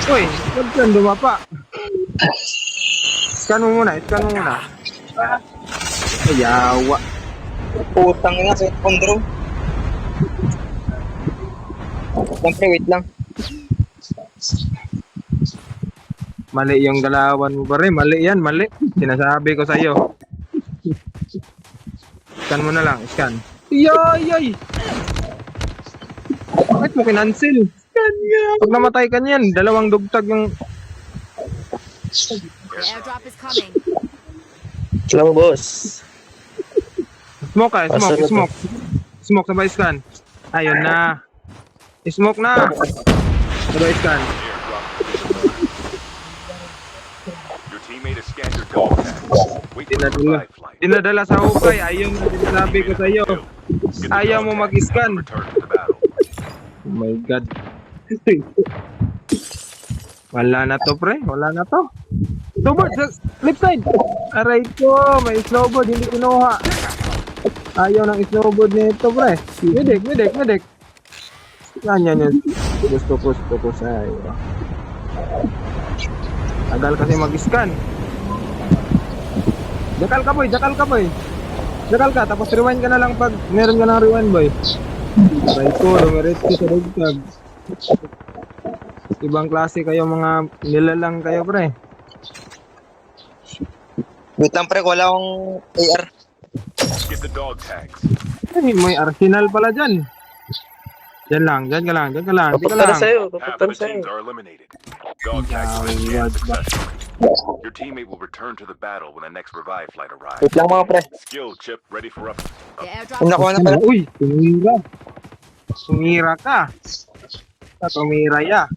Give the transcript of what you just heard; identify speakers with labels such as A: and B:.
A: Uy, huwag kang dumapa. Scan mo muna, scan mo muna. Ay, yawa.
B: Putang ina sa Pondro. Siyempre, wait lang.
A: Mali yung galawan mo pare, mali yan, mali. Sinasabi ko sa'yo. Scan mo na lang, scan. Yoy! Bakit mo kinansil? Scan nga. Pag namatay ka niyan, dalawang dugtag yung...
C: The airdrop is coming.
B: Lang, boss.
A: Smoke ka, smoke. Smoke, sabay scan. Ayun na. Smoke na. Sabay scan.
D: Your teammate has scanned your dog tag. Wait for the
A: Dinadala.
D: revive flight.
A: Dinadala sa hukay. Ayun na sinasabi ko sa'yo.
D: Get the
A: Ayaw
D: dog
A: mo
D: tag
A: mag-scan.
D: and return to the battle.
A: Oh my God. Wala na to, pre. Wala na to. Snowboard, sa left side. Aray ko, may snowboard. Hindi kinuha. Ayaw ng snowboard nito, pre. Medic. Yan. Gusto ko sa'yo. Tagal kasi mag-scan. Jakal ka, boy. Jakal ka, tapos rewind ka na lang pag meron ka ng rewind, boy. Aray ko, lumiretso sa dugtag. Ibang klase kayo, mga nilalang kayo, pre.
B: Wait lang, pre. Wala akong AR.
D: Get the dog tags.
A: Ay, may arsenal pala dyan. Diyan ka lang.
B: Papunta na sa'yo.
D: Half
B: Papunta
D: of
B: na
D: the
B: sa'yo.
D: teams are eliminated. Dog tags have been scanned successfully. Your teammate will return to the battle when the next revive flight arrives.
B: Wait lang, mga pre.
D: Skill chip ready for up.
C: The airdrop
B: Kung nakuha na pala.
A: Uy, tumira ka. Tumira ya.